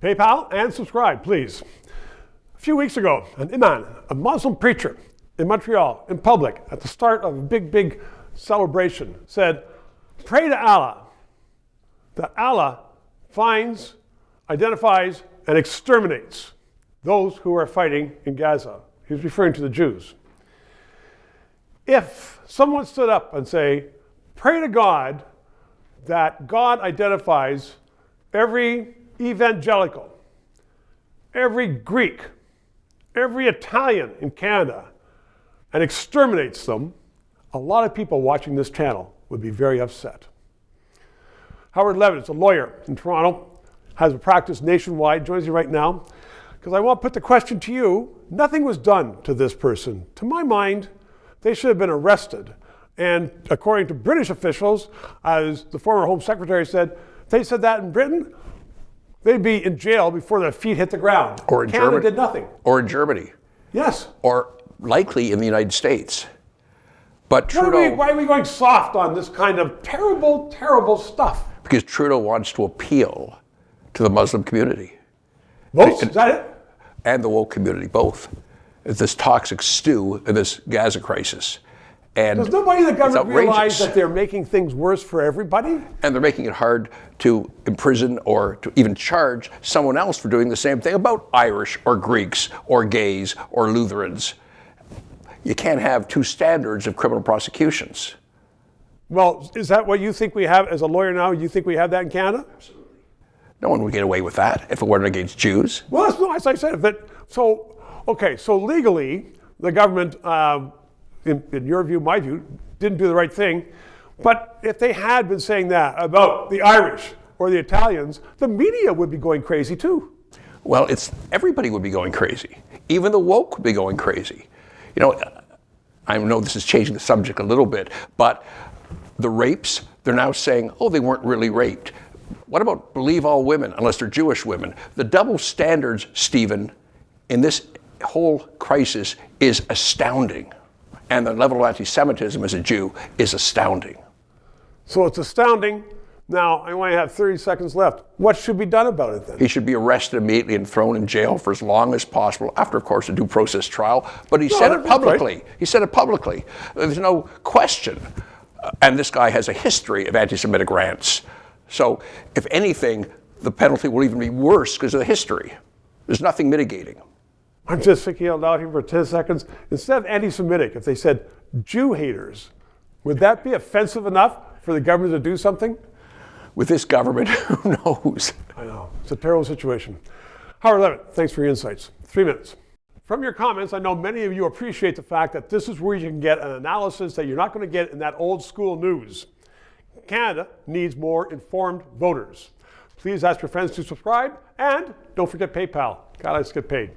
PayPal and subscribe, please. A few weeks ago, an Imam, a Muslim preacher in Montreal, in public, at the start of a big celebration, said, pray to Allah that Allah finds, identifies, and exterminates those who are fighting in Gaza. He was referring to the Jews. If someone stood up and say, pray to God that God identifies every evangelical, every Greek, every Italian in Canada, and exterminates them, a lot of people watching this channel would be very upset. Howard Levitt is a lawyer in Toronto, has a practice nationwide, joins me right now, because I want to put the question to you. Nothing was done to this person. To my mind, they should have been arrested. And according to British officials, as the former Home Secretary said, if they said that in Britain, they'd be in jail before their feet hit the ground. Or in Canada Germany. did nothing. Or in Germany. Yes. Or likely in the United States. But Trudeau... Why are we going soft on this kind of terrible stuff? Because Trudeau wants to appeal to the Muslim community. Votes, is that it? And the woke community, both. It's this toxic stew in this Gaza crisis. And does nobody in the government realize that they're making things worse for everybody? And they're making it hard to imprison or to even charge someone else for doing the same thing about Irish or Greeks or gays or Lutherans. You can't have two standards of criminal prosecutions. Well, is that what you think we have as a lawyer now? You think we have that in Canada? Absolutely. No one would get away with that if it weren't against Jews. Well, that's not, as I said. So legally, the government, in your view, my view, didn't do the right thing. But if they had been saying that about the Irish or the Italians, the media would be going crazy too. Well, everybody would be going crazy. Even the woke would be going crazy. You know, I know this is changing the subject a little bit, but the rapes, they're now saying, oh, they weren't really raped. What about believe all women, unless they're Jewish women? The double standards, Stephen, in this whole crisis is astounding. And the level of anti-Semitism as a Jew is astounding. So it's astounding. Now, I only have 30 seconds left. What should be done about it then? He should be arrested immediately and thrown in jail for as long as possible, after, of course, a due process trial. But he said it publicly. Right. He said it publicly. There's no question. And this guy has a history of anti-Semitic rants. So, if anything, the penalty will even be worse because of the history. There's nothing mitigating. I'm just thinking out loud here for 10 seconds. Instead of anti-Semitic, if they said Jew haters, would that be offensive enough for the government to do something? With this government, who knows? I know. It's a terrible situation. Howard Levitt, thanks for your insights. 3 minutes. From your comments, I know many of you appreciate the fact that this is where you can get an analysis that you're not going to get in that old school news. Canada needs more informed voters. Please ask your friends to subscribe, and don't forget PayPal. God, let's get paid.